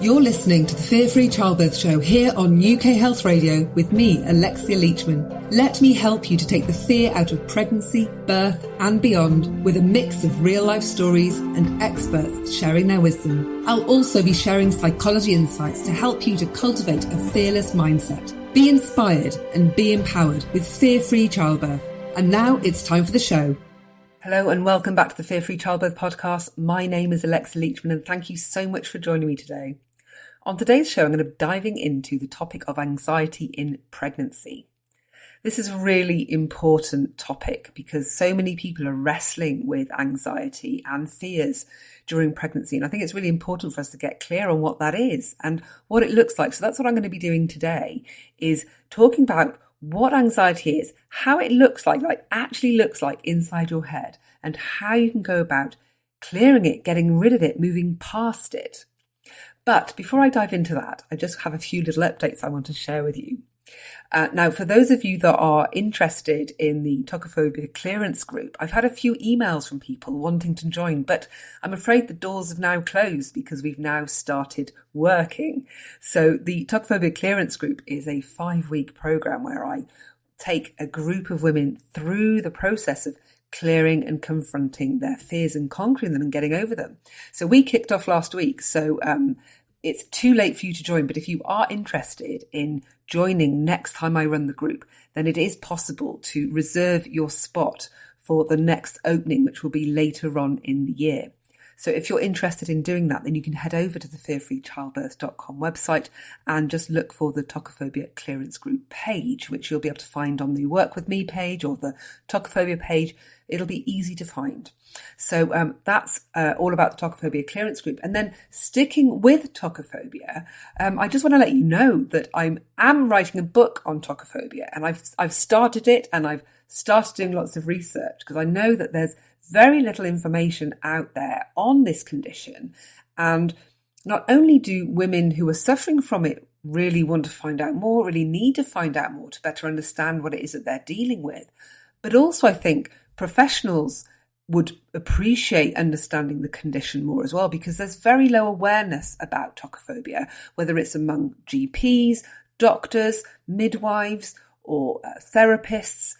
You're listening to the Fear-Free Childbirth Show here on UK Health Radio with me, Alexia Leachman. Let me help you to take the fear out of pregnancy, birth and beyond with a mix of real-life stories and experts sharing their wisdom. I'll also be sharing psychology insights to help you to cultivate a fearless mindset. Be inspired and be empowered with Fear-Free Childbirth. And now it's time for the show. Hello and welcome back to the Fear-Free Childbirth podcast. My name is Alexia Leachman and thank you so much for joining me today. On today's show, I'm going to be diving into the topic of anxiety in pregnancy. This is a really important topic because so many people are wrestling with anxiety and fears during pregnancy. And I think it's really important for us to get clear on what that is and what it looks like. So that's what I'm going to be doing today, is talking about what anxiety is, how it looks like actually looks like inside your head, and how you can go about clearing it, getting rid of it, moving past it. But before I dive into that, I just have a few little updates I want to share with you. Now, for those of you that are interested in the Tocophobia clearance group, I've had a few emails from people wanting to join, but I'm afraid the doors have now closed because we've now started working. So the Tocophobia clearance group is a 5-week program where I take a group of women through the process of clearing and confronting their fears and conquering them and getting over them. So we kicked off last week. So it's too late for you to join. But if you are interested in joining next time I run the group, then it is possible to reserve your spot for the next opening, which will be later on in the year. So if you're interested in doing that, then you can head over to the fearfreechildbirth.com website and just look for the Tocophobia clearance group page, which you'll be able to find on the Work With Me page or the Tocophobia page. It'll be easy to find. So that's all about the Tocophobia clearance group. And then sticking with Tocophobia, I just want to let you know that I am writing a book on Tocophobia, and I've started it, and I've started doing lots of research because I know that there's very little information out there on this condition. And not only do women who are suffering from it really want to find out more, really need to find out more to better understand what it is that they're dealing with, but also I think professionals would appreciate understanding the condition more as well, because there's very low awareness about tocophobia, whether it's among GPs, doctors, midwives, or therapists.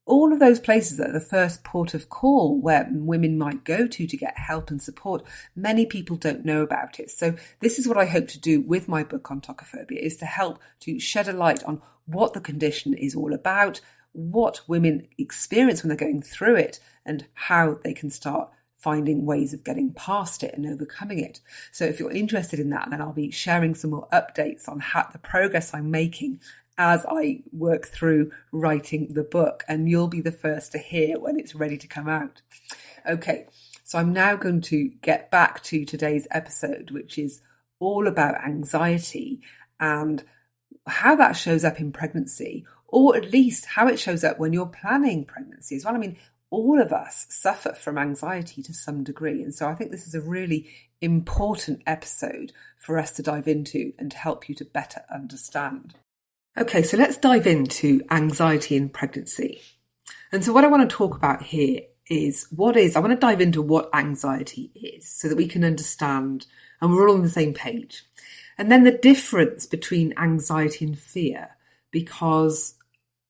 All of those places are the first port of call where women might go to get help and support. Many people don't know about it. So this is what I hope to do with my book on tocophobia, is to help to shed a light on what the condition is all about, what women experience when they're going through it, and how they can start finding ways of getting past it and overcoming it. So if you're interested in that, then I'll be sharing some more updates on the progress I'm making as I work through writing the book, and you'll be the first to hear when it's ready to come out. Okay, so I'm now going to get back to today's episode, which is all about anxiety and how that shows up in pregnancy, or at least how it shows up when you're planning pregnancy as well. I mean, all of us suffer from anxiety to some degree, and so I think this is a really important episode for us to dive into and to help you to better understand. Okay, so let's dive into anxiety in pregnancy. And so what I want to talk about here is I want to dive into what anxiety is so that we can understand and we're all on the same page. And then the difference between anxiety and fear, because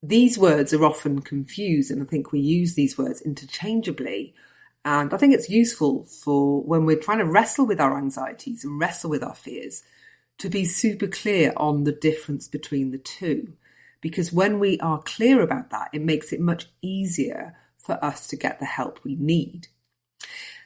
these words are often confused, and I think we use these words interchangeably. And I think it's useful for when we're trying to wrestle with our anxieties and wrestle with our fears to be super clear on the difference between the two. Because when we are clear about that, it makes it much easier for us to get the help we need.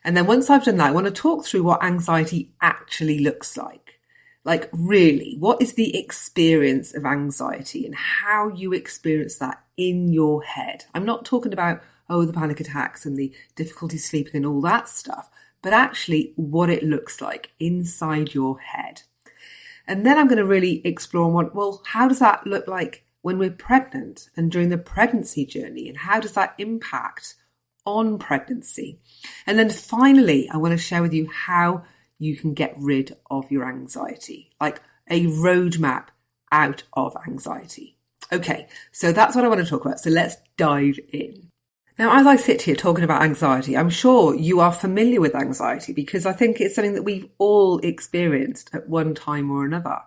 And then once I've done that, I want to talk through what anxiety actually looks like. Like, really, what is the experience of anxiety and how you experience that in your head? I'm not talking about, the panic attacks and the difficulty sleeping and all that stuff, but actually what it looks like inside your head. And then I'm going to really explore how does that look like when we're pregnant and during the pregnancy journey, and how does that impact on pregnancy? And then finally, I want to share with you how you can get rid of your anxiety, like a roadmap out of anxiety. Okay, so that's what I want to talk about. So let's dive in. Now, as I sit here talking about anxiety, I'm sure you are familiar with anxiety because I think it's something that we've all experienced at one time or another.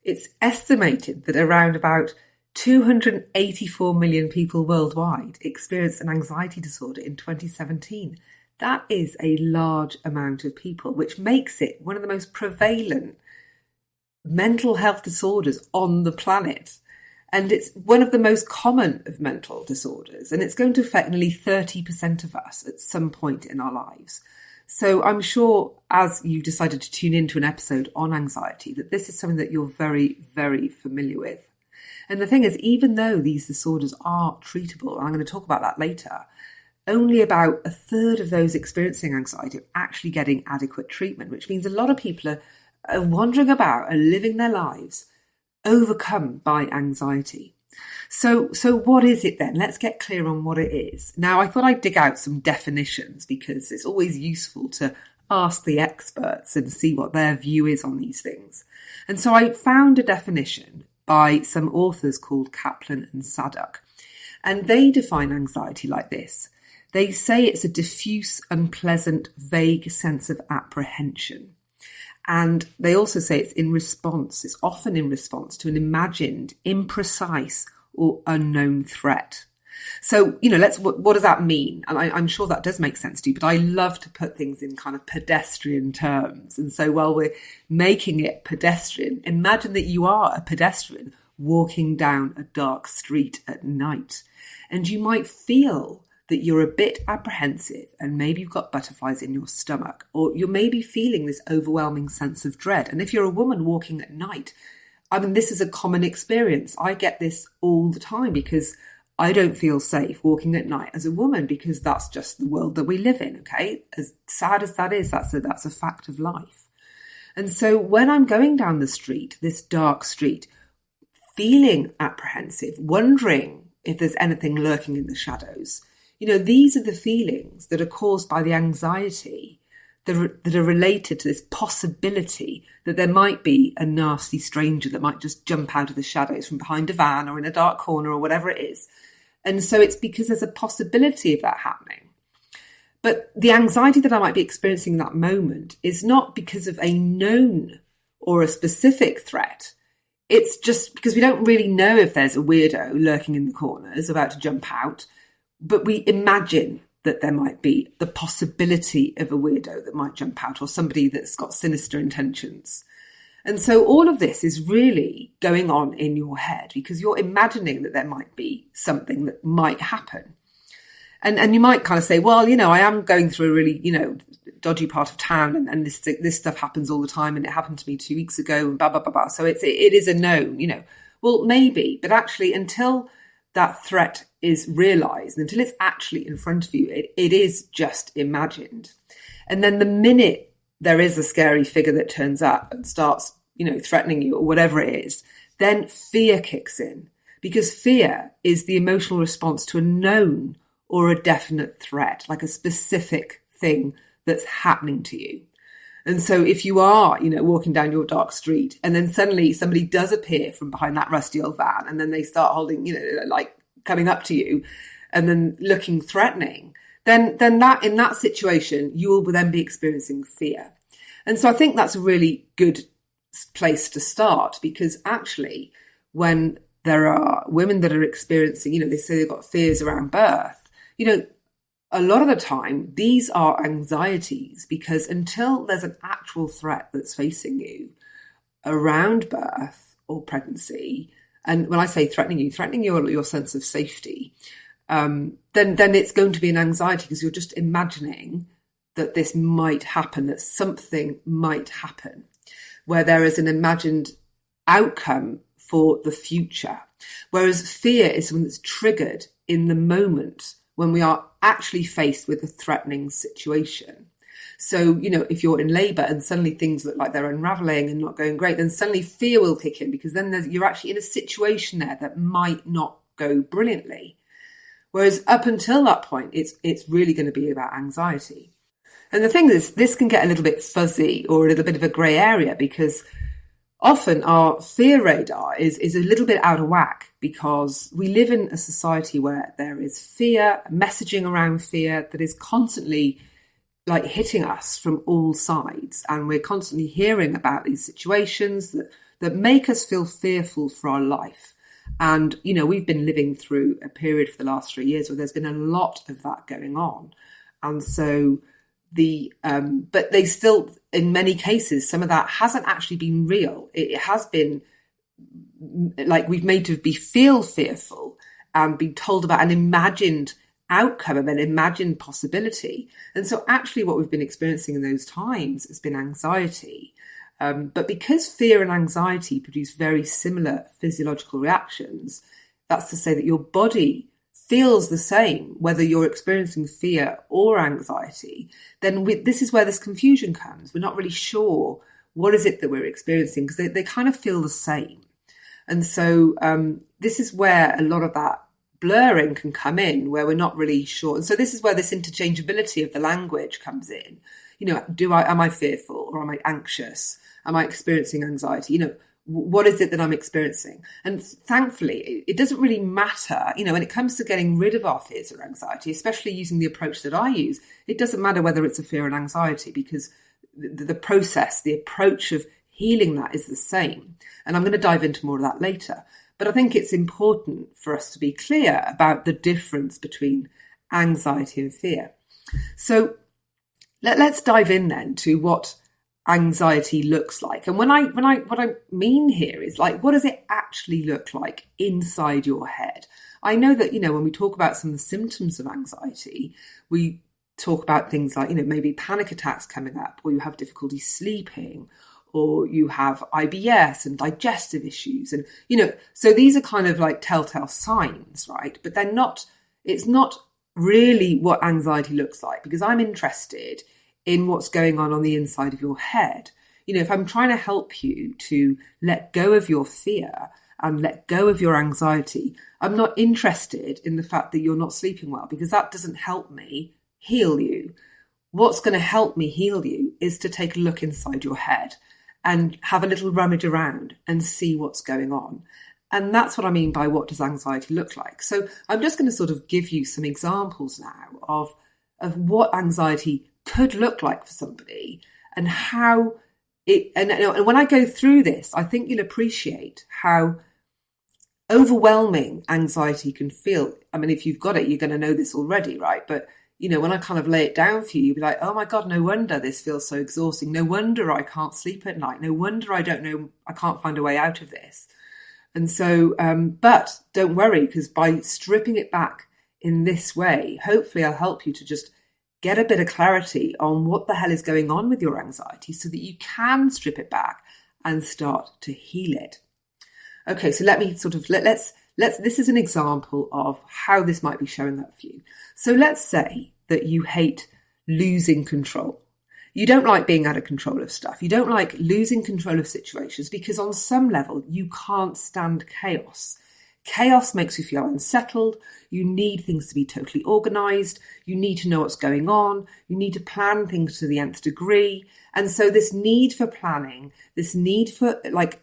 It's estimated that around about 284 million people worldwide experienced an anxiety disorder in 2017. That is a large amount of people, which makes it one of the most prevalent mental health disorders on the planet. And it's one of the most common of mental disorders, and it's going to affect nearly 30% of us at some point in our lives. So I'm sure as you decided to tune into an episode on anxiety, that this is something that you're very, very familiar with. And the thing is, even though these disorders are treatable, and I'm going to talk about that later, only about a third of those experiencing anxiety are actually getting adequate treatment, which means a lot of people are wandering about and living their lives overcome by anxiety. So what is it then? Let's get clear on what it is. Now, I thought I'd dig out some definitions because it's always useful to ask the experts and see what their view is on these things. And so I found a definition by some authors called Kaplan and Sadok. And they define anxiety like this. They say it's a diffuse, unpleasant, vague sense of apprehension. And they also say it's often in response to an imagined, imprecise or unknown threat. So, what does that mean? And I'm sure that does make sense to you, but I love to put things in kind of pedestrian terms. And so while we're making it pedestrian, imagine that you are a pedestrian walking down a dark street at night. And you might feel that you're a bit apprehensive and maybe you've got butterflies in your stomach, or you're maybe feeling this overwhelming sense of dread. And if you're a woman walking at night, this is a common experience. I get this all the time because I don't feel safe walking at night as a woman because that's just the world that we live in, okay? As sad as that is, that's a fact of life. And so when I'm going down the street, this dark street, feeling apprehensive, wondering if there's anything lurking in the shadows, these are the feelings that are caused by the anxiety that are related to this possibility that there might be a nasty stranger that might just jump out of the shadows from behind a van or in a dark corner or whatever it is. And so it's because there's a possibility of that happening. But the anxiety that I might be experiencing in that moment is not because of a known or a specific threat. It's just because we don't really know if there's a weirdo lurking in the corners about to jump out. But we imagine that there might be the possibility of a weirdo that might jump out or somebody that's got sinister intentions. And so all of this is really going on in your head because you're imagining that there might be something that might happen. And you might kind of say, well, I am going through a really, dodgy part of town and this stuff happens all the time and it happened to me 2 weeks ago and blah, blah, blah, blah. So it is a known, Well, maybe, but actually until that threat is realised, until it's actually in front of you, it is just imagined. And then the minute there is a scary figure that turns up and starts, threatening you or whatever it is, then fear kicks in because fear is the emotional response to a known or a definite threat, like a specific thing that's happening to you. And so if you are, walking down your dark street and then suddenly somebody does appear from behind that rusty old van and then they start holding, like coming up to you and then looking threatening, then that in that situation, you will then be experiencing fear. And so I think that's a really good place to start because actually when there are women that are experiencing, they say they've got fears around birth, a lot of the time, these are anxieties because until there's an actual threat that's facing you around birth or pregnancy, and when I say threatening your sense of safety, then it's going to be an anxiety because you're just imagining that this might happen, that something might happen, where there is an imagined outcome for the future. Whereas fear is something that's triggered in the moment when we are actually faced with a threatening situation. So, if you're in labour and suddenly things look like they're unravelling and not going great, then suddenly fear will kick in because then you're actually in a situation there that might not go brilliantly. Whereas up until that point, it's really going to be about anxiety. And the thing is, this can get a little bit fuzzy or a little bit of a grey area because often our fear radar is a little bit out of whack because we live in a society where there is fear, messaging around fear that is constantly like hitting us from all sides. And we're constantly hearing about these situations that make us feel fearful for our life. And, you know, we've been living through a period for the last 3 years where there's been a lot of that going on. And so but they still, in many cases, some of that hasn't actually been real. It has been like we've made to feel fearful and be told about an imagined outcome of an imagined possibility. And so actually what we've been experiencing in those times has been anxiety. But because fear and anxiety produce very similar physiological reactions, that's to say that your body feels the same, whether you're experiencing fear or anxiety, then this is where this confusion comes. We're not really sure what is it that we're experiencing because they kind of feel the same. And so this is where a lot of that blurring can come in, where we're not really sure. And so this is where this interchangeability of the language comes in. You know, am I fearful or am I anxious? Am I experiencing anxiety? You know, what is it that I'm experiencing? And thankfully, it doesn't really matter, you know, when it comes to getting rid of our fears or anxiety, especially using the approach that I use, it doesn't matter whether it's a fear and anxiety because the process, the approach of healing that is the same. And I'm going to dive into more of that later. But I think it's important for us to be clear about the difference between anxiety and fear. So let's dive in then to what anxiety looks like. And what I mean here is like, what does it actually look like inside your head? I know that, you know, when we talk about some of the symptoms of anxiety, we talk about things like, you know, maybe panic attacks coming up, or you have difficulty sleeping, or you have IBS and digestive issues. And, you know, so these are kind of like telltale signs, right? But it's not really what anxiety looks like, because I'm interested in what's going on the inside of your head. You know, if I'm trying to help you to let go of your fear and let go of your anxiety, I'm not interested in the fact that you're not sleeping well, because that doesn't help me heal you. What's going to help me heal you is to take a look inside your head and have a little rummage around and see what's going on. And that's what I mean by what does anxiety look like. So I'm just going to sort of give you some examples now of what anxiety could look like for somebody and how it, and when I go through this, I think you'll appreciate how overwhelming anxiety can feel. I mean, if you've got it, you're going to know this already, right? But, you know, when I kind of lay it down for you, you'll be like, oh my God, no wonder this feels so exhausting. No wonder I can't sleep at night. No wonder I can't find a way out of this. And so, but don't worry, because by stripping it back in this way, hopefully I'll help you to just get a bit of clarity on what the hell is going on with your anxiety so that you can strip it back and start to heal it. Okay, so let me sort of, let's this is an example of how this might be showing up for you. So let's say that you hate losing control. You don't like being out of control of stuff. You don't like losing control of situations because on some level you can't stand chaos. Chaos makes you feel unsettled. You need things to be totally organised. You need to know what's going on. You need to plan things to the nth degree. And so this need for planning, this need for like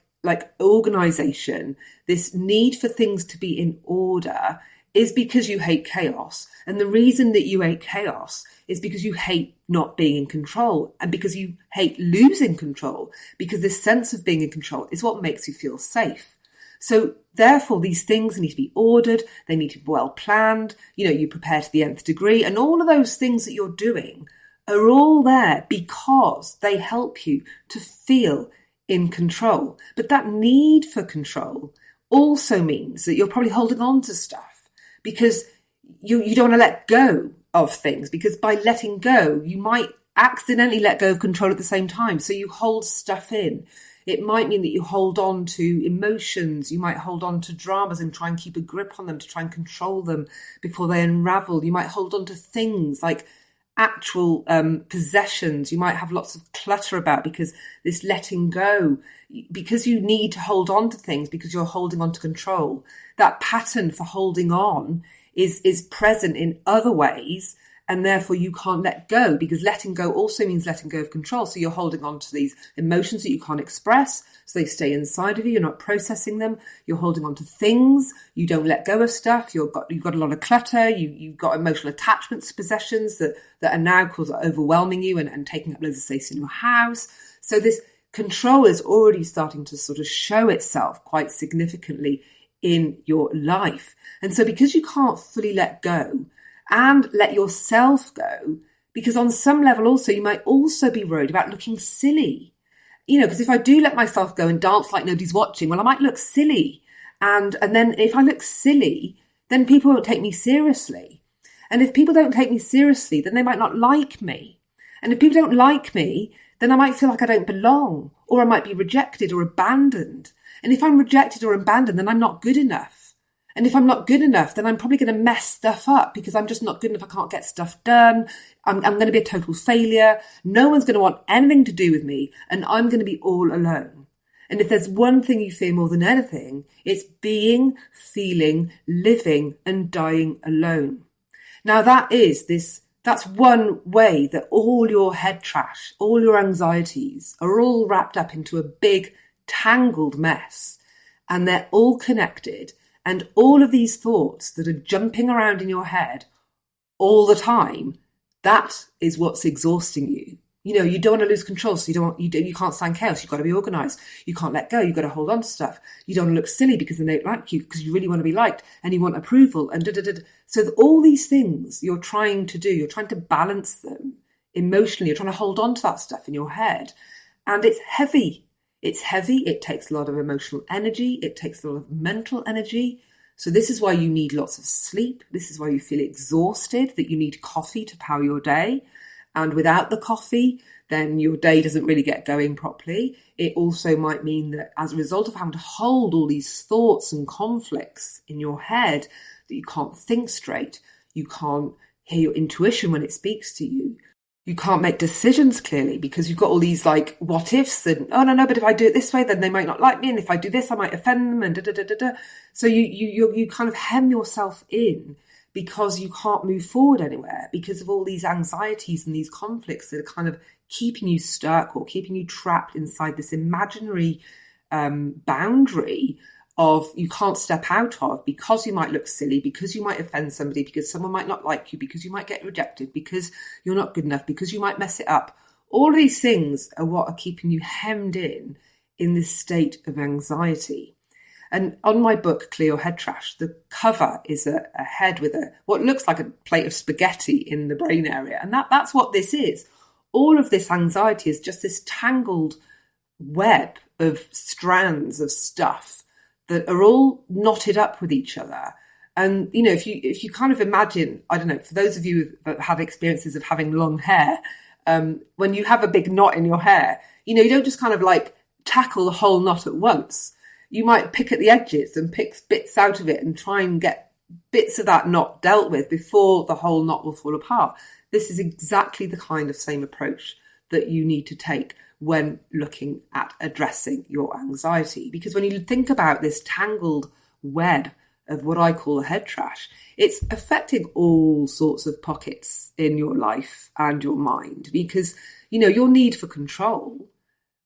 organisation, this need for things to be in order is because you hate chaos. And the reason that you hate chaos is because you hate not being in control and because you hate losing control, because this sense of being in control is what makes you feel safe. So therefore, these things need to be ordered. They need to be well planned. You know, you prepare to the nth degree, and all of those things that you're doing are all there because they help you to feel in control. But that need for control also means that you're probably holding on to stuff because you don't want to let go of things, because by letting go, you might accidentally let go of control at the same time. So you hold stuff in. It might mean that you hold on to emotions. You might hold on to dramas and try and keep a grip on them to try and control them before they unravel. You might hold on to things like actual possessions. You might have lots of clutter about because this letting go, because you need to hold on to things because you're holding on to control. That pattern for holding on is present in other ways. And therefore you can't let go, because letting go also means letting go of control. So you're holding on to these emotions that you can't express. So they stay inside of you. You're not processing them. You're holding on to things. You don't let go of stuff. You've got a lot of clutter. You've got emotional attachments to possessions that are now overwhelming you and taking up loads of space in your house. So this control is already starting to sort of show itself quite significantly in your life. And so because you can't fully let go and let yourself go, because on some level also you might also be worried about looking silly. Because if I do let myself go and dance like nobody's watching, well, I might look silly. And then if I look silly, then people won't take me seriously. And if people don't take me seriously, then they might not like me. And if people don't like me, then I might feel like I don't belong, or I might be rejected or abandoned. And if I'm rejected or abandoned, then I'm not good enough. And if I'm not good enough, then I'm probably going to mess stuff up because I'm just not good enough. I can't get stuff done. I'm going to be a total failure. No one's going to want anything to do with me, and I'm going to be all alone. And if there's one thing you fear more than anything, it's being, feeling, living and dying alone. Now that's one way that all your head trash, all your anxieties are all wrapped up into a big tangled mess, and they're all connected. And all of these thoughts that are jumping around in your head all the time, that is what's exhausting you. You don't want to lose control, so you can't stand chaos. You've got to be organised. You can't let go. You've got to hold on to stuff. You don't want to look silly because they don't like you, because you really want to be liked and you want approval and So all these things you're trying to do, you're trying to balance them emotionally. You're trying to hold on to that stuff in your head, and it's heavy. It's heavy. It takes a lot of emotional energy. It takes a lot of mental energy. So this is why you need lots of sleep. This is why you feel exhausted, that you need coffee to power your day. And without the coffee, then your day doesn't really get going properly. It also might mean that as a result of having to hold all these thoughts and conflicts in your head, that you can't think straight. You can't hear your intuition when it speaks to you. You can't make decisions clearly because you've got all these like what ifs and, oh no, but if I do it this way, then they might not like me. And if I do this, I might offend them and So you kind of hem yourself in because you can't move forward anywhere because of all these anxieties and these conflicts that are kind of keeping you stuck or keeping you trapped inside this imaginary boundary of you can't step out of, because you might look silly, because you might offend somebody, because someone might not like you, because you might get rejected, because you're not good enough, because you might mess it up. All of these things are what are keeping you hemmed in this state of anxiety. And on my book, Clear Your Head Trash, the cover is a head with what looks like a plate of spaghetti in the brain area. And that's what this is. All of this anxiety is just this tangled web of strands of stuff that are all knotted up with each other. And, if you kind of imagine, I don't know, for those of you who've had experiences of having long hair, when you have a big knot in your hair, you don't just kind of like tackle the whole knot at once. You might pick at the edges and pick bits out of it and try and get bits of that knot dealt with before the whole knot will fall apart. This is exactly the kind of same approach that you need to take when looking at addressing your anxiety. Because when you think about this tangled web of what I call head trash, it's affecting all sorts of pockets in your life and your mind. Because, your need for control,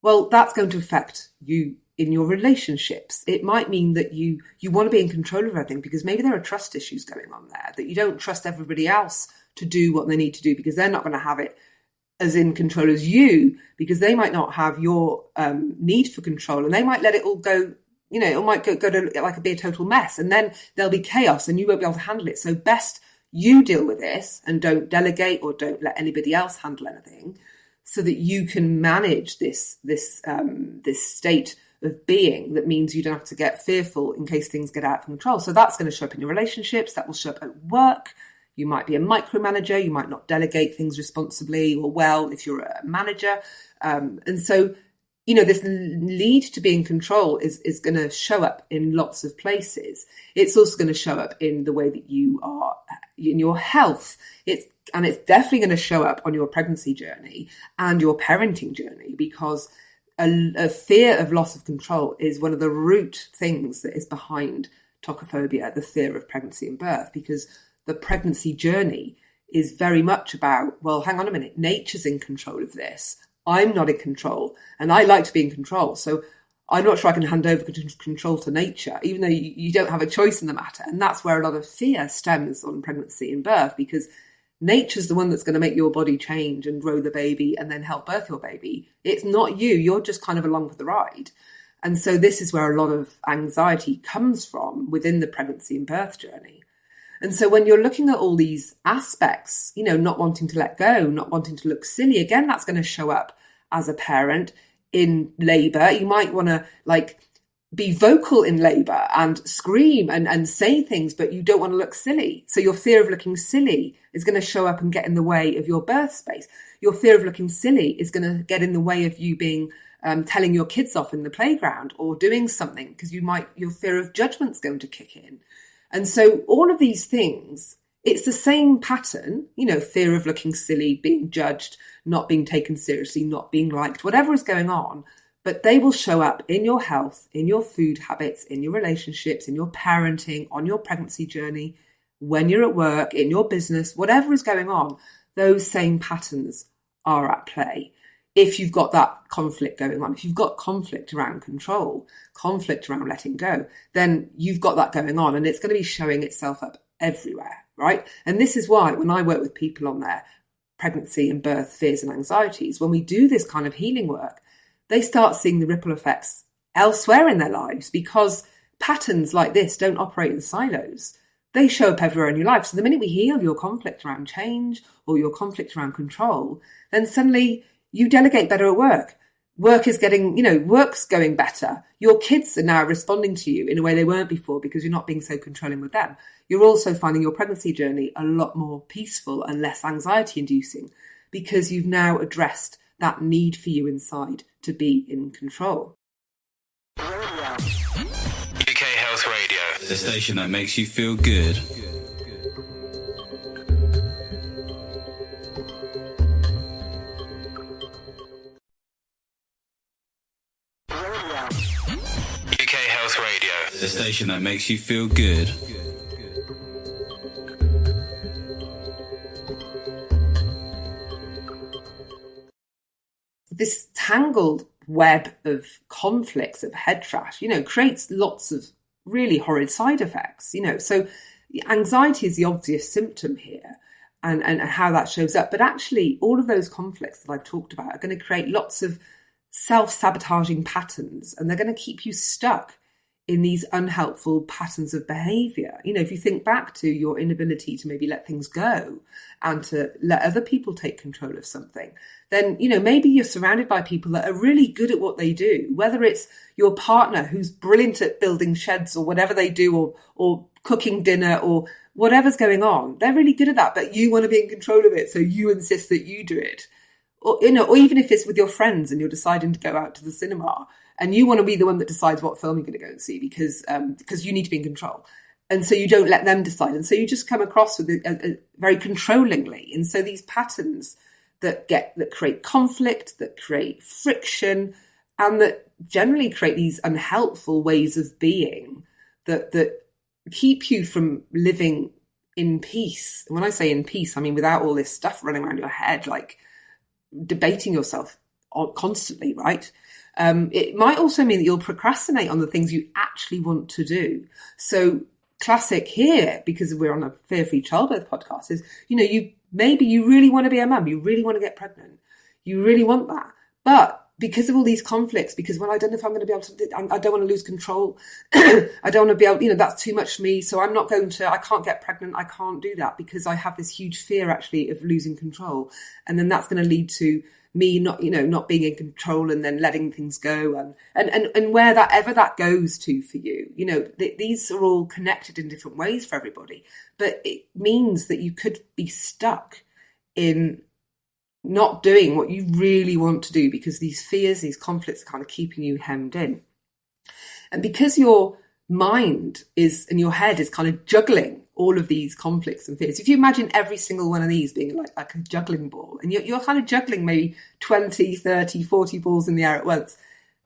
well, that's going to affect you in your relationships. It might mean that you want to be in control of everything because maybe there are trust issues going on there, that you don't trust everybody else to do what they need to do because they're not going to have it as in control as you, because they might not have your need for control, and they might let it all go, it might go to be a total mess, and then there'll be chaos and you won't be able to handle it. So best you deal with this and don't delegate or don't let anybody else handle anything, so that you can manage this state of being that means you don't have to get fearful in case things get out of control. So that's going to show up in your relationships, that will show up at work. You might be a micromanager, you might not delegate things responsibly or well if you're a manager. And so, this need to be in control is going to show up in lots of places. It's also going to show up in the way that you are in your health. It's definitely going to show up on your pregnancy journey and your parenting journey, because a fear of loss of control is one of the root things that is behind tocophobia, the fear of pregnancy and birth, because the pregnancy journey is very much about, well, hang on a minute, nature's in control of this. I'm not in control, and I like to be in control. So I'm not sure I can hand over control to nature, even though you don't have a choice in the matter. And that's where a lot of fear stems on pregnancy and birth, because nature's the one that's going to make your body change and grow the baby and then help birth your baby. It's not you. You're just kind of along for the ride. And so this is where a lot of anxiety comes from within the pregnancy and birth journey. And so when you're looking at all these aspects, not wanting to let go, not wanting to look silly, again, that's going to show up as a parent in labour. You might want to be vocal in labour and scream and say things, but you don't want to look silly. So your fear of looking silly is going to show up and get in the way of your birth space. Your fear of looking silly is going to get in the way of you being telling your kids off in the playground or doing something, because your fear of judgment's going to kick in. And so all of these things, it's the same pattern, fear of looking silly, being judged, not being taken seriously, not being liked, whatever is going on. But they will show up in your health, in your food habits, in your relationships, in your parenting, on your pregnancy journey, when you're at work, in your business, whatever is going on, those same patterns are at play. If you've got that conflict going on, if you've got conflict around control, conflict around letting go, then you've got that going on, and it's going to be showing itself up everywhere, right? And this is why when I work with people on their pregnancy and birth fears and anxieties, when we do this kind of healing work, they start seeing the ripple effects elsewhere in their lives, because patterns like this don't operate in silos. They show up everywhere in your life. So the minute we heal your conflict around change or your conflict around control, then suddenly you delegate better at work. Work is work's going better. Your kids are now responding to you in a way they weren't before, because you're not being so controlling with them. You're also finding your pregnancy journey a lot more peaceful and less anxiety inducing, because you've now addressed that need for you inside to be in control. UK Health Radio, the station that makes you feel good. UK Health Radio, the station that makes you feel good. This tangled web of conflicts, of head trash, creates lots of really horrid side effects, So anxiety is the obvious symptom here, and how that shows up. But actually, all of those conflicts that I've talked about are going to create lots of self-sabotaging patterns, and they're going to keep you stuck in these unhelpful patterns of behaviour. If you think back to your inability to maybe let things go and to let other people take control of something, then, maybe you're surrounded by people that are really good at what they do, whether it's your partner who's brilliant at building sheds or whatever they do, or cooking dinner or whatever's going on. They're really good at that, but you want to be in control of it, so you insist that you do it. Or even if it's with your friends and you're deciding to go out to the cinema and you want to be the one that decides what film you're going to go and see because you need to be in control. And so you don't let them decide. And so you just come across with it very controllingly. And so these patterns that create conflict, that create friction, and that generally create these unhelpful ways of being that keep you from living in peace. And when I say in peace, I mean without all this stuff running around your head, like debating yourself constantly, right? It might also mean that you'll procrastinate on the things you actually want to do. So classic here, because we're on a fear-free childbirth podcast, is, maybe you really want to be a mum, you really want to get pregnant, you really want that. But because of all these conflicts, because, well, I don't know if I'm going to be able to, I don't want to lose control. I don't want to be able, that's too much for me. So I can't get pregnant. I can't do that because I have this huge fear actually of losing control. And then that's going to lead to me not being in control and then letting things go. And where that goes to for you, these are all connected in different ways for everybody. But it means that you could be stuck in not doing what you really want to do because these fears, these conflicts are kind of keeping you hemmed in. And because your mind and your head is kind of juggling all of these conflicts and fears. If you imagine every single one of these being like a juggling ball, and you're kind of juggling maybe 20, 30, 40 balls in the air at once,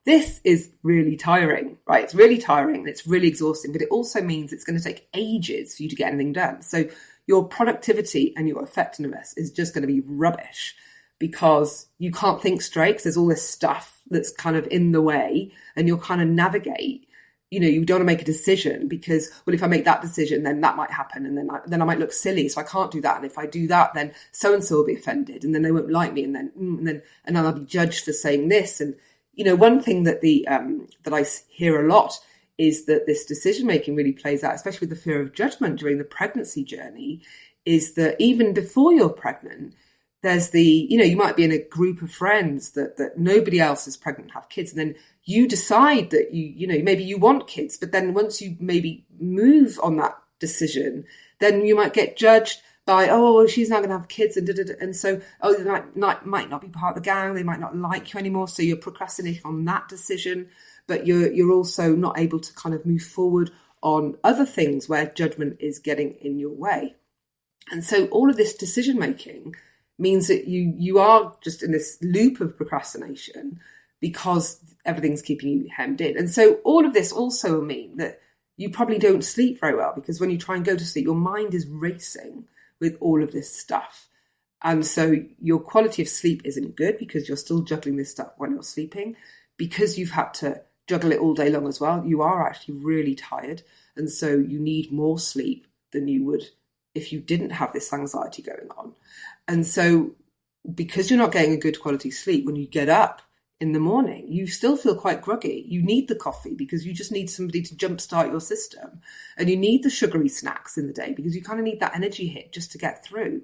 this is really tiring, right? It's really tiring and it's really exhausting, but it also means it's going to take ages for you to get anything done. So your productivity and your effectiveness is just going to be rubbish because you can't think straight because there's all this stuff that's kind of in the way, and you'll kind of navigate. You don't want to make a decision because, well, if I make that decision, then that might happen, and then I might look silly, so I can't do that. And if I do that, then so and so will be offended, and then they won't like me, and then I'll be judged for saying this. And one thing that that I hear a lot is that this decision making really plays out, especially with the fear of judgment during the pregnancy journey. Is that even before you're pregnant, there's you might be in a group of friends that nobody else is pregnant and have kids, and then you decide that maybe you want kids, but then once you maybe move on that decision, then you might get judged by, oh, well, she's not going to have kids, and so, oh, they might not be part of the gang, they might not like you anymore, so you're procrastinating on that decision, but you're also not able to kind of move forward on other things where judgment is getting in your way. And so all of this decision making means that you are just in this loop of procrastination because everything's keeping you hemmed in. And so all of this also will mean that you probably don't sleep very well, because when you try and go to sleep, your mind is racing with all of this stuff. And so your quality of sleep isn't good because you're still juggling this stuff when you're sleeping. Because you've had to juggle it all day long as well, you are actually really tired. And so you need more sleep than you would if you didn't have this anxiety going on. And so because you're not getting a good quality sleep, when you get up in the morning, you still feel quite groggy. You need the coffee because you just need somebody to jumpstart your system. And you need the sugary snacks in the day because you kind of need that energy hit just to get through.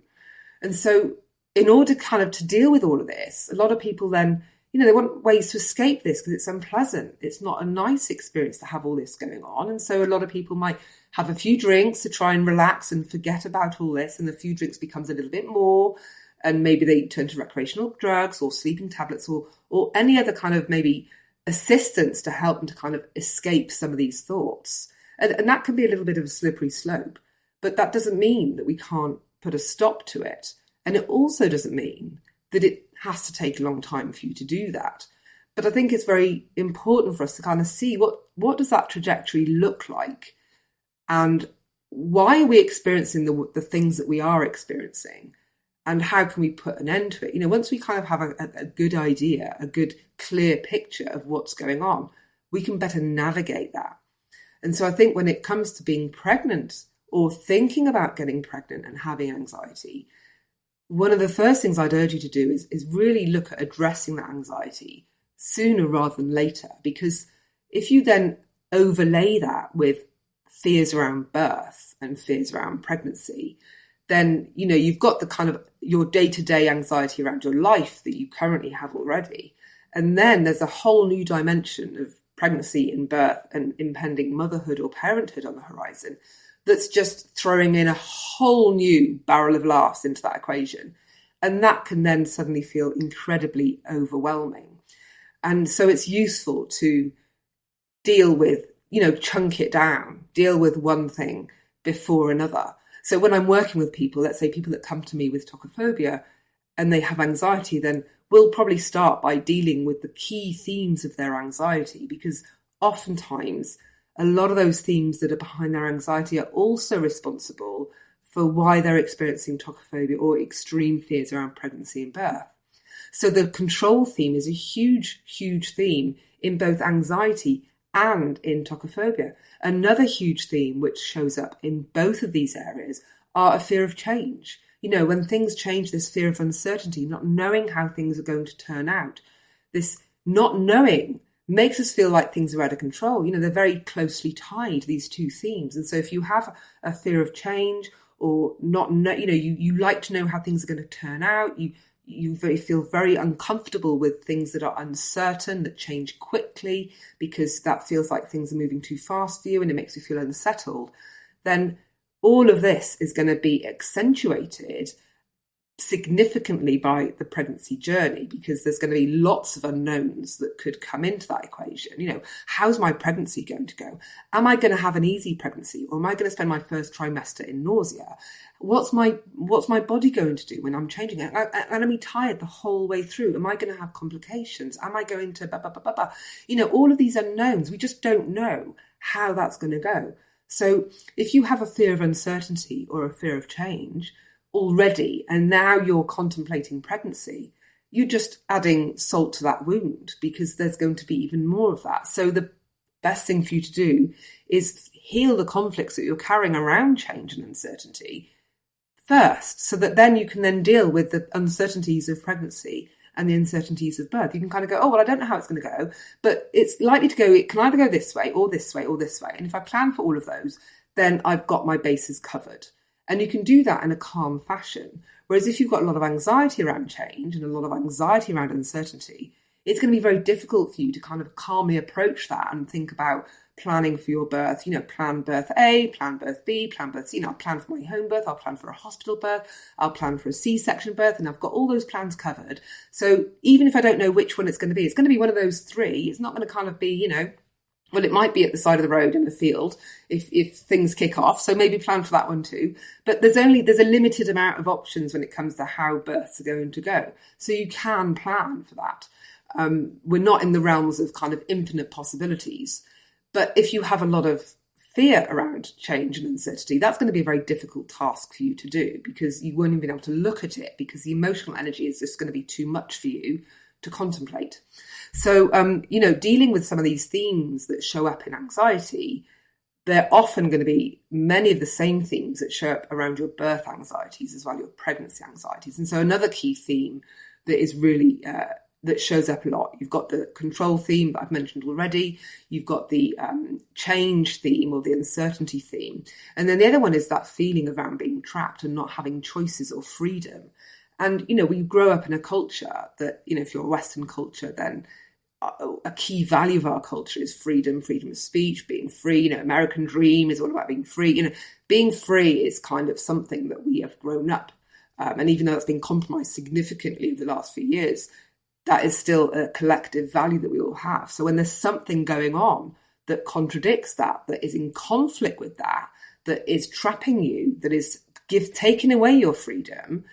And so in order kind of to deal with all of this, a lot of people then, they want ways to escape this because it's unpleasant. It's not a nice experience to have all this going on. And so a lot of people might have a few drinks to try and relax and forget about all this. And the few drinks becomes a little bit more. And maybe they turn to recreational drugs or sleeping tablets or any other kind of maybe assistance to help them to kind of escape some of these thoughts. And that can be a little bit of a slippery slope. But that doesn't mean that we can't put a stop to it. And it also doesn't mean that it has to take a long time for you to do that. But I think it's very important for us to kind of see what does that trajectory look like, and why are we experiencing the things that we are experiencing, and how can we put an end to it? Once we kind of have a good idea, a good clear picture of what's going on, we can better navigate that. And so I think when it comes to being pregnant or thinking about getting pregnant and having anxiety, one of the first things I'd urge you to do is really look at addressing that anxiety sooner rather than later. Because if you then overlay that with fears around birth and fears around pregnancy, then, you've got the kind of your day-to-day anxiety around your life that you currently have already. And then there's a whole new dimension of pregnancy and birth and impending motherhood or parenthood on the horizon that's just throwing in a whole new barrel of laughs into that equation. And that can then suddenly feel incredibly overwhelming. And so it's useful to deal with, chunk it down, deal with one thing before another. So when I'm working with people, let's say people that come to me with tocophobia and they have anxiety, then we'll probably start by dealing with the key themes of their anxiety, because oftentimes a lot of those themes that are behind their anxiety are also responsible for why they're experiencing tocophobia or extreme fears around pregnancy and birth. So the control theme is a huge, huge theme in both anxiety and in tocophobia. Another huge theme which shows up in both of these areas are a fear of change. When things change, this fear of uncertainty, not knowing how things are going to turn out. This not knowing makes us feel like things are out of control. They're very closely tied, these two themes. And so if you have a fear of change or not know, you like to know how things are going to turn out, you feel very uncomfortable with things that are uncertain, that change quickly, because that feels like things are moving too fast for you and it makes you feel unsettled, then all of this is going to be accentuated significantly by the pregnancy journey, because there's going to be lots of unknowns that could come into that equation. How's my pregnancy going to go? Am I going to have an easy pregnancy, or am I going to spend my first trimester in nausea? What's my body going to do when I'm changing it? Am I going to be tired the whole way through? Am I going to have complications? Am I going to all of these unknowns? We just don't know how that's going to go. So if you have a fear of uncertainty or a fear of change already, and now you're contemplating pregnancy, you're just adding salt to that wound, because there's going to be even more of that. So the best thing for you to do is heal the conflicts that you're carrying around change and uncertainty first, so that then you can then deal with the uncertainties of pregnancy and the uncertainties of birth. You can kind of go, oh, well, I don't know how it's going to go, but it's likely to go, it can either go this way or this way or this way. And if I plan for all of those, then I've got my bases covered. And you can do that in a calm fashion. Whereas if you've got a lot of anxiety around change and a lot of anxiety around uncertainty, it's going to be very difficult for you to kind of calmly approach that and think about planning for your birth. Plan birth A, plan birth B, plan birth C. I'll plan for my home birth, I'll plan for a hospital birth, I'll plan for a C-section birth, and I've got all those plans covered. So even if I don't know which one it's going to be one of those three. It's not going to kind of be, well, it might be at the side of the road in the field if things kick off. So maybe plan for that one too. But there's a limited amount of options when it comes to how births are going to go. So you can plan for that. We're not in the realms of kind of infinite possibilities. But if you have a lot of fear around change and uncertainty, that's going to be a very difficult task for you to do, because you won't even be able to look at it, because the emotional energy is just going to be too much for you to contemplate. So, dealing with some of these themes that show up in anxiety, they're often going to be many of the same themes that show up around your birth anxieties as well, your pregnancy anxieties. And so another key theme that is really that shows up a lot. You've got the control theme that I've mentioned already. You've got the change theme or the uncertainty theme. And then the other one is that feeling around being trapped and not having choices or freedom. And, we grow up in a culture that, if you're a Western culture, then a key value of our culture is freedom of speech, being free. American dream is all about being free. Being free is kind of something that we have grown up. And even though it's been compromised significantly over the last few years, that is still a collective value that we all have. So when there's something going on that contradicts that is in conflict with that is trapping you, that is taking away your freedom.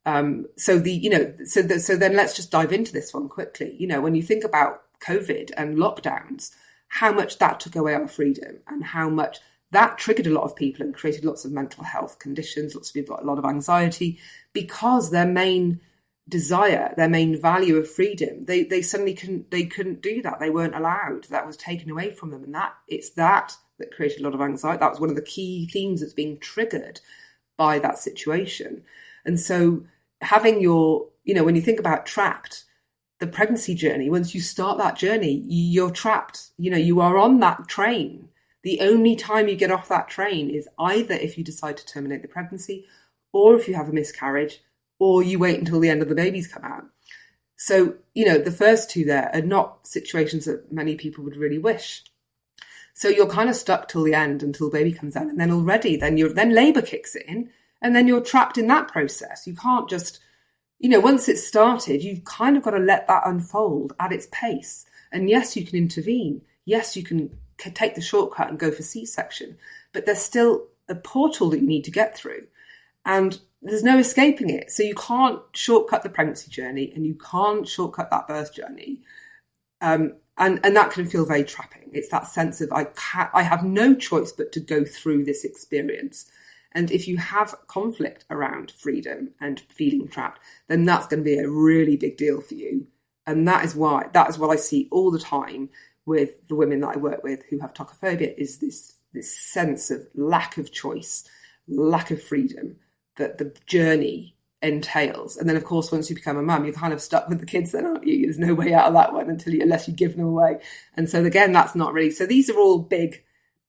So then let's just dive into this one quickly. When you think about COVID and lockdowns, how much that took away our freedom and how much that triggered a lot of people and created lots of mental health conditions. Lots of people got a lot of anxiety because their main desire, their main value of freedom, they suddenly couldn't do that. They weren't allowed. That was taken away from them. And it's that created a lot of anxiety. That was one of the key themes that's being triggered by that situation. And so having when you think about trapped, the pregnancy journey, once you start that journey, you're trapped. You are on that train. The only time you get off that train is either if you decide to terminate the pregnancy, or if you have a miscarriage, or you wait until the end of the babies come out. So, the first two there are not situations that many people would really wish. So you're kind of stuck till the end, until baby comes out. And then then labour kicks in, and then you're trapped in that process. You can't just, once it's started, you've kind of got to let that unfold at its pace. And yes, you can intervene. Yes, you can take the shortcut and go for C-section. But there's still a portal that you need to get through. And there's no escaping it. So you can't shortcut the pregnancy journey, and you can't shortcut that birth journey. And that can feel very trapping. It's that sense of I have no choice but to go through this experience. And if you have conflict around freedom and feeling trapped, then that's going to be a really big deal for you. And that is what I see all the time with the women that I work with who have tocophobia, is this sense of lack of choice, lack of freedom that the journey entails. And then, of course, once you become a mum, you're kind of stuck with the kids then, aren't you? There's no way out of that one unless you give them away. And so again, that's not really... So these are all big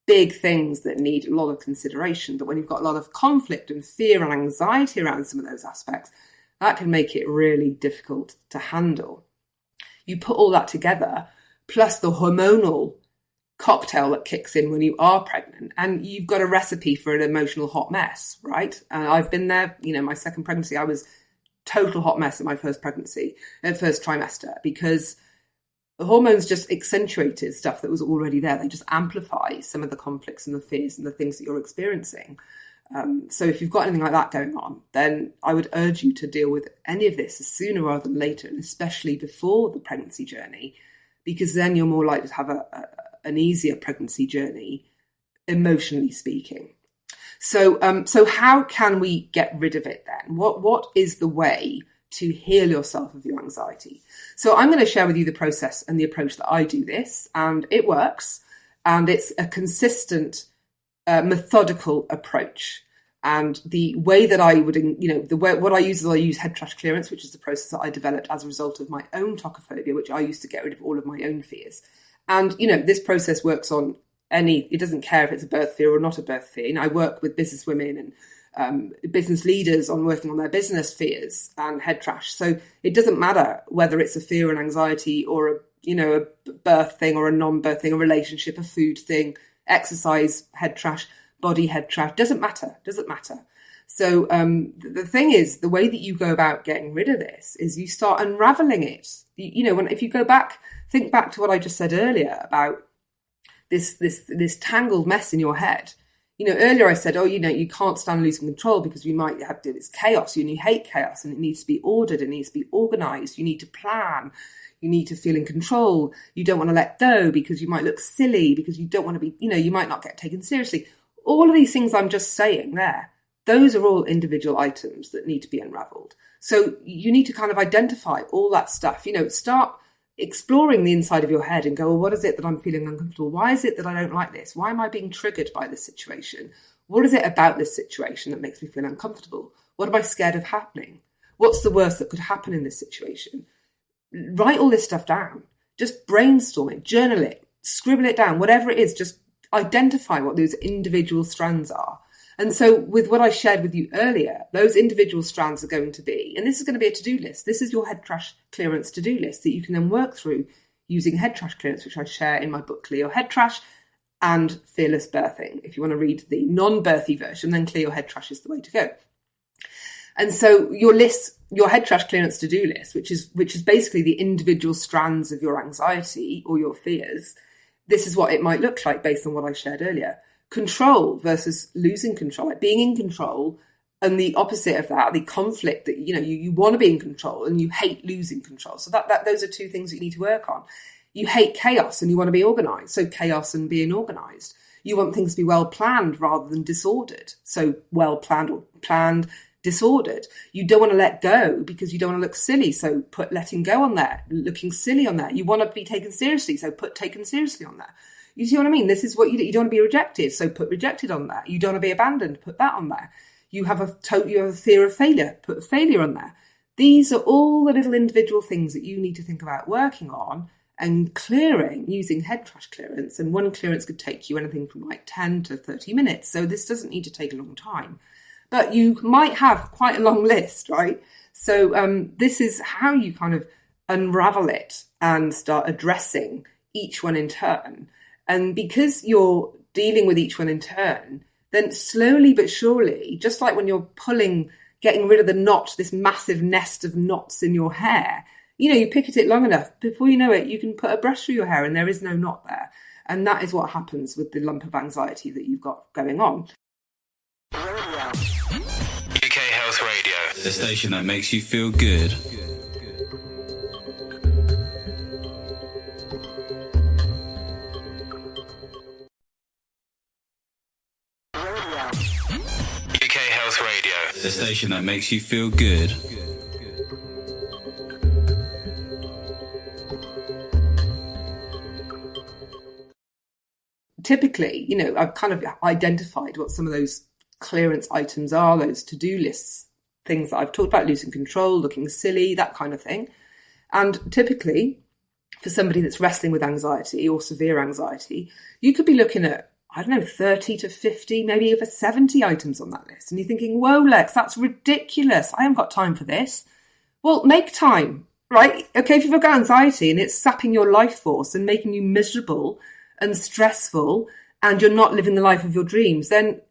things that need a lot of consideration. But when you've got a lot of conflict and fear and anxiety around some of those aspects, that can make it really difficult to handle. You put all that together, plus the hormonal cocktail that kicks in when you are pregnant, and you've got a recipe for an emotional hot mess, right? And I've been there. My second pregnancy, I was total hot mess in my first trimester, because the hormones just accentuated stuff that was already there. They just amplify some of the conflicts and the fears and the things that you're experiencing. So if you've got anything like that going on, then I would urge you to deal with any of this sooner rather than later, and especially before the pregnancy journey, because then you're more likely to have an easier pregnancy journey emotionally speaking. So how can we get rid of it then? What is the way to heal yourself of your anxiety? So I'm going to share with you the process and the approach that I do this, and it works, and it's a consistent, methodical approach. And the way that I would, what I use is I use head trash clearance, which is the process that I developed as a result of my own tocophobia, which I used to get rid of all of my own fears. And, this process works on it doesn't care if it's a birth fear or not a birth fear. I work with business women and business leaders on working on their business fears and head trash. So it doesn't matter whether it's a fear and anxiety or a birth thing or a non-birth thing, a relationship, a food thing, exercise, head trash, body head trash, doesn't matter. So the thing is, the way that you go about getting rid of this is you start unraveling it. If you go back, think back to what I just said earlier about this tangled mess in your head. Earlier I said, you can't stand losing control because you might have to, it's chaos, and you hate chaos, and it needs to be ordered, it needs to be organized, you need to plan, you need to feel in control, you don't want to let go because you might look silly, because you don't want to be, you might not get taken seriously. All of these things I'm just saying there, those are all individual items that need to be unraveled. So you need to kind of identify all that stuff, start exploring the inside of your head and go, well, what is it that I'm feeling uncomfortable? Why is it that I don't like this? Why am I being triggered by this situation? What is it about this situation that makes me feel uncomfortable? What am I scared of happening? What's the worst that could happen in this situation? Write all this stuff down. Just brainstorm it, journal it, scribble it down, whatever it is, just identify what those individual strands are. And so with what I shared with you earlier, those individual strands are going to be, and this is going to be a to-do list. This is your head trash clearance to-do list that you can then work through using head trash clearance, which I share in my book, Clear Your Head Trash, and Fearless Birthing. If you want to read the non-birthy version, then Clear Your Head Trash is the way to go. And so your head trash clearance to-do list, which is basically the individual strands of your anxiety or your fears, this is what it might look like based on what I shared earlier. Control versus losing control, like being in control, and the opposite of that, the conflict that, you want to be in control and you hate losing control. So that those are two things you need to work on. You hate chaos and you want to be organized. So chaos and being organized. You want things to be well planned rather than disordered. So well planned or planned, disordered. You don't want to let go because you don't want to look silly. So put letting go on there, looking silly on there. You want to be taken seriously. So put taken seriously on there. You see what I mean? This is what you don't want to be rejected. So put rejected on there. You don't want to be abandoned. Put that on there. You have a fear of failure. Put failure on there. These are all the little individual things that you need to think about working on and clearing using head trash clearance. And one clearance could take you anything from like 10 to 30 minutes. So this doesn't need to take a long time. But you might have quite a long list, right? So this is how you kind of unravel it and start addressing each one in turn. And because you're dealing with each one in turn, then slowly but surely, just like when you're getting rid of the knot, this massive nest of knots in your hair, you pick at it long enough, before you know it, you can put a brush through your hair and there is no knot there. And that is what happens with the lump of anxiety that you've got going on. UK Health Radio, the station that makes you feel good. UK Health Radio, the station that makes you feel good. Typically, I've kind of identified what some of those clearance items are, those to-do lists, things that I've talked about, losing control, looking silly, that kind of thing. And typically, for somebody that's wrestling with anxiety or severe anxiety, you could be looking at 30 to 50, maybe even 70 items on that list. And you're thinking, whoa, Lex, that's ridiculous. I haven't got time for this. Well, make time, right? Okay, if you've got anxiety and it's sapping your life force and making you miserable and stressful and you're not living the life of your dreams, then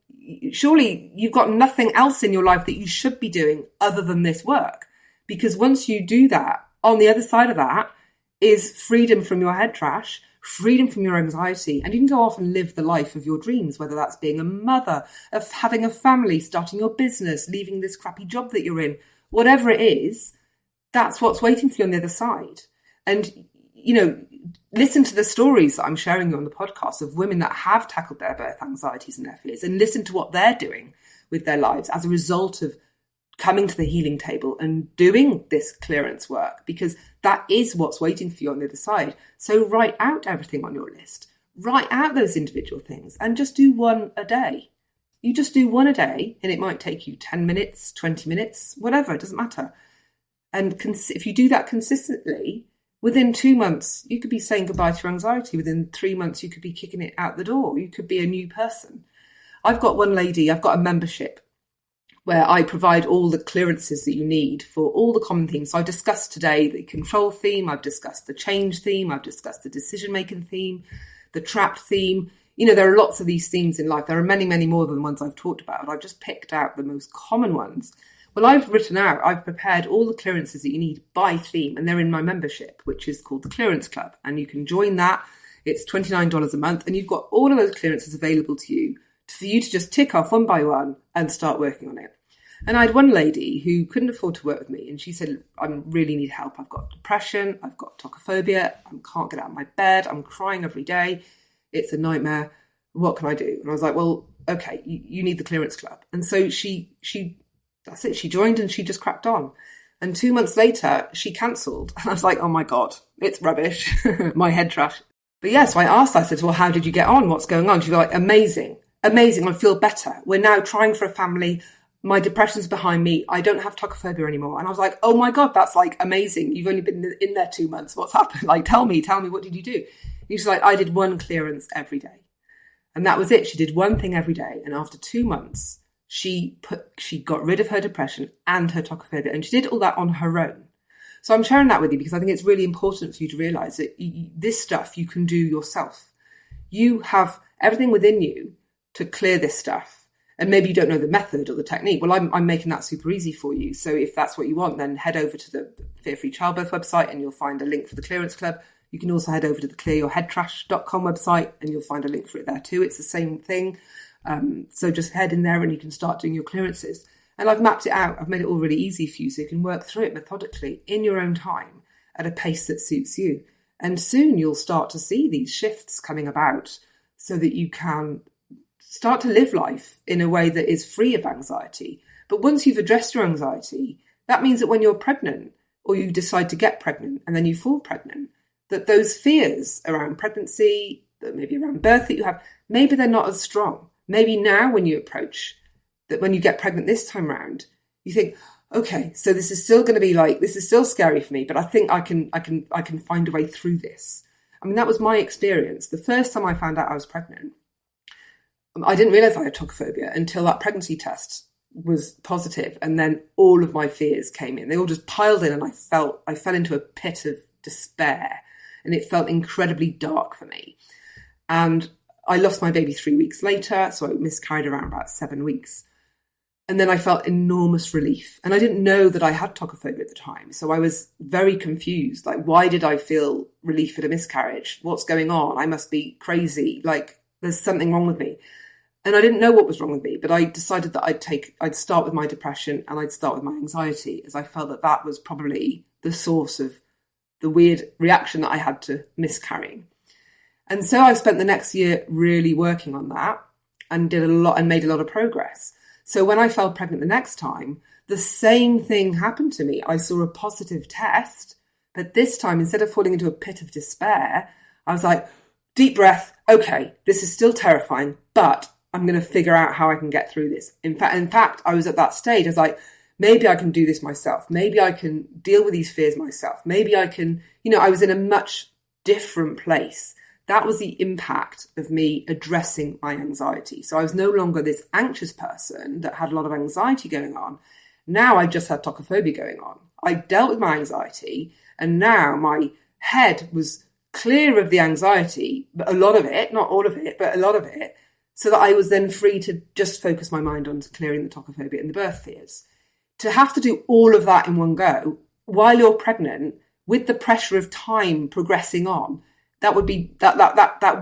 surely you've got nothing else in your life that you should be doing other than this work. Because once you do that, on the other side of that is freedom from your head trash, freedom from your anxiety, and you can go off and live the life of your dreams, whether that's being a mother, of having a family, starting your business, leaving this crappy job that you're in, whatever it is, that's what's waiting for you on the other side. And, listen to the stories that I'm sharing you on the podcast of women that have tackled their birth anxieties and their fears, and listen to what they're doing with their lives as a result of coming to the healing table and doing this clearance work, because that is what's waiting for you on the other side. So write out everything on your list. Write out those individual things and just do one a day. You just do one a day, and it might take you 10 minutes, 20 minutes, whatever, it doesn't matter. And if you do that consistently, within 2 months, you could be saying goodbye to your anxiety. Within 3 months, you could be kicking it out the door. You could be a new person. I've got a membership where I provide all the clearances that you need for all the common themes. So I discussed today the control theme, I've discussed the change theme, I've discussed the decision-making theme, the trapped theme. You know, there are lots of these themes in life. There are many, many more than the ones I've talked about. I've just picked out the most common ones. Well, I've prepared all the clearances that you need by theme, and they're in my membership, which is called the Clearance Club. And you can join that. It's $29 a month, and you've got all of those clearances available to you for you to just tick off one by one and start working on it. And I had one lady who couldn't afford to work with me, and she said, I really need help. I've got depression, I've got tocophobia, I can't get out of my bed, I'm crying every day, it's a nightmare, what can I do? And I was like, well, okay, you need the Clearance Club. And so she that's it, she joined and she just cracked on. And 2 months later, she cancelled. And I was like, oh my God, it's rubbish, my head trash. But yeah, so I asked her, I said, well, how did you get on? What's going on? She was like, amazing, I feel better. We're now trying for a family. My depression's behind me. I don't have tocophobia anymore. And I was like, oh my God, that's like amazing. You've only been in there 2 months. What's happened? Like, tell me, what did you do? And she's like, I did one clearance every day. And that was it. She did one thing every day. And after 2 months, she got rid of her depression and her tocophobia. And she did all that on her own. So I'm sharing that with you because I think it's really important for you to realize that this stuff you can do yourself. You have everything within you to clear this stuff. And maybe you don't know the method or the technique. Well, I'm making that super easy for you. So if that's what you want, then head over to the Fear Free Childbirth website and you'll find a link for the Clearance Club. You can also head over to the clearyourheadtrash.com website and you'll find a link for it there too. It's the same thing. So just head in there and you can start doing your clearances. And I've mapped it out. I've made it all really easy for you so you can work through it methodically in your own time at a pace that suits you. And soon you'll start to see these shifts coming about so that you can start to live life in a way that is free of anxiety. But once you've addressed your anxiety, that means that when you're pregnant or you decide to get pregnant and then you fall pregnant, that those fears around pregnancy, that maybe around birth that you have, maybe they're not as strong. Maybe now when you approach that, when you get pregnant this time round, you think, okay, so this is still going to be like, this is still scary for me, but I think I can find a way through this. I mean, that was my experience. The first time I found out I was pregnant, I didn't realise I had tocophobia until that pregnancy test was positive, and then all of my fears came in. They all just piled in, and I fell into a pit of despair, and it felt incredibly dark for me. And I lost my baby 3 weeks later, so I miscarried around about 7 weeks. And then I felt enormous relief. And I didn't know that I had tocophobia at the time, so I was very confused. Like, why did I feel relief at a miscarriage? What's going on? I must be crazy. Like, there's something wrong with me. And I didn't know what was wrong with me, but I decided that I'd start with my depression and I'd start with my anxiety, as I felt that that was probably the source of the weird reaction that I had to miscarrying. And so I spent the next year really working on that and did a lot and made a lot of progress. So when I fell pregnant the next time, the same thing happened to me. I saw a positive test, but this time, instead of falling into a pit of despair, I was like, deep breath. Okay, this is still terrifying, but I'm going to figure out how I can get through this. In fact, I was at that stage. I was like, maybe I can do this myself. Maybe I can deal with these fears myself. Maybe I can, I was in a much different place. That was the impact of me addressing my anxiety. So I was no longer this anxious person that had a lot of anxiety going on. Now I just had tocophobia going on. I dealt with my anxiety, and now my head was clear of the anxiety, but a lot of it, not all of it, but a lot of it, so that I was then free to just focus my mind on clearing the tocophobia and the birth fears. To have to do all of that in one go while you're pregnant, with the pressure of time progressing on, that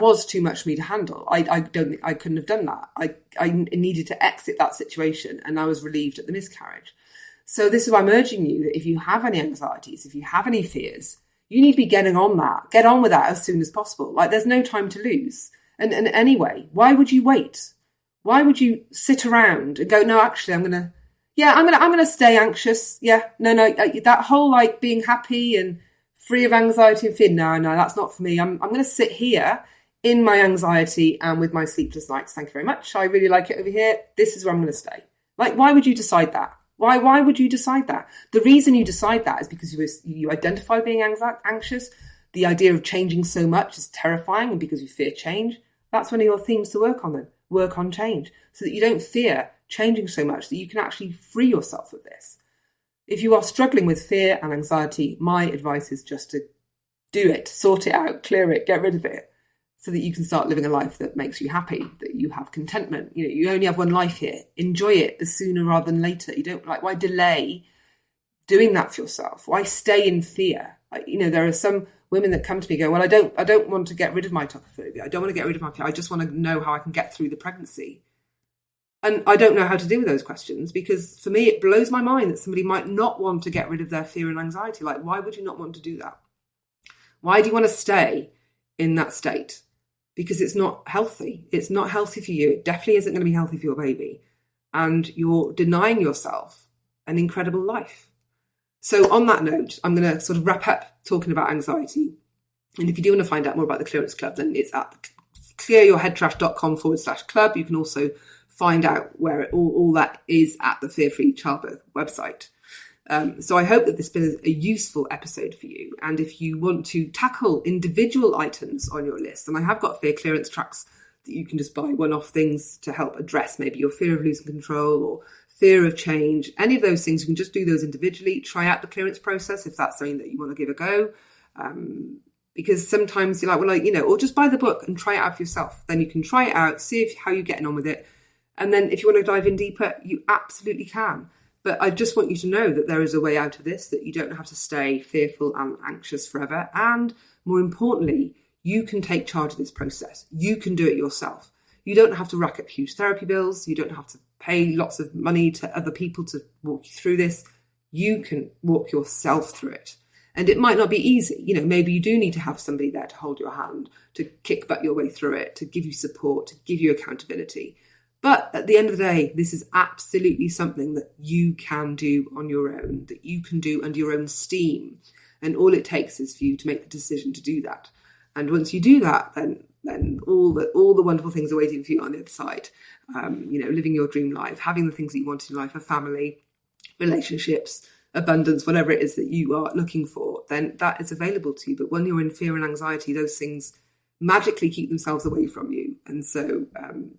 was too much for me to handle. I couldn't have done that. I needed to exit that situation, and I was relieved at the miscarriage. So this is why I'm urging you that if you have any anxieties, if you have any fears, You need to be getting on that. Get on with that as soon as possible. Like, there's no time to lose. And anyway, why would you wait? Why would you sit around and go, no, actually, I'm going to stay anxious. Yeah, no, that whole like being happy and free of anxiety and fear. No, that's not for me. I'm going to sit here in my anxiety and with my sleepless nights. Thank you very much. I really like it over here. This is where I'm going to stay. Like, why would you decide that? Why would you decide that? The reason you decide that is because you identify being anxious. The idea of changing so much is terrifying, and because you fear change, that's one of your themes to work on then. Work on change so that you don't fear changing so much that you can actually free yourself of this. If you are struggling with fear and anxiety, my advice is just to do it, sort it out, clear it, get rid of it, so that you can start living a life that makes you happy, that you have contentment. You know, you only have one life here. Enjoy it the sooner rather than later. You don't why delay doing that for yourself? Why stay in fear? There are some women that come to me and go, well, I don't want to get rid of my tocophobia. I don't want to get rid of my fear. I just want to know how I can get through the pregnancy. And I don't know how to deal with those questions, because for me, it blows my mind that somebody might not want to get rid of their fear and anxiety. Like, why would you not want to do that? Why do you want to stay in that state? Because it's not healthy. It's not healthy for you. It definitely isn't going to be healthy for your baby. And you're denying yourself an incredible life. So on that note, I'm going to sort of wrap up talking about anxiety. And if you do want to find out more about the Clearance Club, then it's at clearyourheadtrash.com/club. You can also find out where all that is at the Fear Free Childbirth website. So I hope that this has been a useful episode for you. And if you want to tackle individual items on your list, and I have got fear clearance tracks that you can just buy one-off things to help address maybe your fear of losing control or fear of change, any of those things, you can just do those individually. Try out the clearance process if that's something that you want to give a go. Because sometimes you're like, well, or just buy the book and try it out for yourself. Then you can try it out, see how you're getting on with it. And then if you want to dive in deeper, you absolutely can. But I just want you to know that there is a way out of this, that you don't have to stay fearful and anxious forever. And more importantly, you can take charge of this process. You can do it yourself. You don't have to rack up huge therapy bills. You don't have to pay lots of money to other people to walk you through this. You can walk yourself through it. And it might not be easy. Maybe you do need to have somebody there to hold your hand, to kick butt your way through it, to give you support, to give you accountability. But at the end of the day, this is absolutely something that you can do on your own, that you can do under your own steam. And all it takes is for you to make the decision to do that. And once you do that, then all the wonderful things are waiting for you on the other side. Living your dream life, having the things that you want in life, a family, relationships, abundance, whatever it is that you are looking for, then that is available to you. But when you're in fear and anxiety, those things magically keep themselves away from you. And so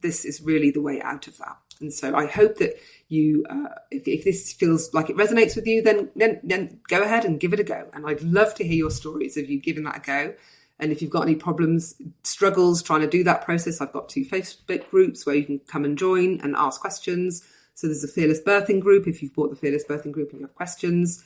this is really the way out of that. And so I hope that you, if this feels like it resonates with you, then go ahead and give it a go. And I'd love to hear your stories of you giving that a go. And if you've got any problems, struggles trying to do that process, I've got 2 Facebook groups where you can come and join and ask questions. So there's a Fearless Birthing group if you've bought the Fearless Birthing group and you have questions.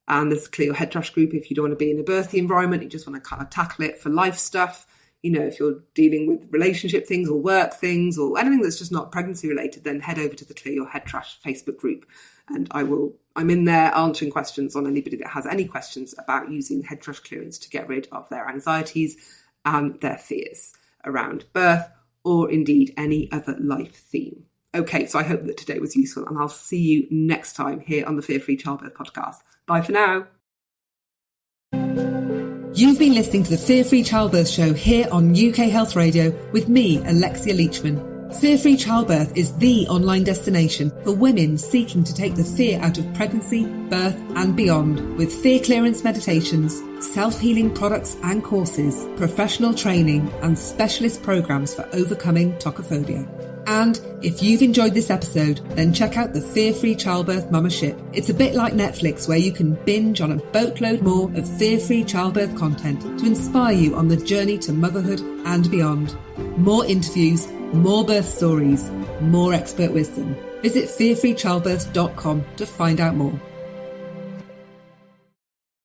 And there's a Clear Your Head Trash group if you don't want to be in a birthing environment, you just want to kind of tackle it for life stuff. If you're dealing with relationship things or work things or anything that's just not pregnancy related, then head over to the Clear Your Head Trash Facebook group. And I'm in there answering questions on anybody that has any questions about using head trash clearance to get rid of their anxieties and their fears around birth or indeed any other life theme. Okay, so I hope that today was useful, and I'll see you next time here on the Fear Free Childbirth podcast. Bye for now. You've been listening to the Fear Free Childbirth Show here on UK Health Radio with me, Alexia Leachman. Fear Free Childbirth is the online destination for women seeking to take the fear out of pregnancy, birth and beyond, with fear clearance meditations, self-healing products and courses, professional training and specialist programs for overcoming tocophobia. And if you've enjoyed this episode, then check out the Fear Free Childbirth Mummership. It's a bit like Netflix, where you can binge on a boatload more of fear-free childbirth content to inspire you on the journey to motherhood and beyond. More interviews, more birth stories, more expert wisdom. Visit fearfreechildbirth.com to find out more.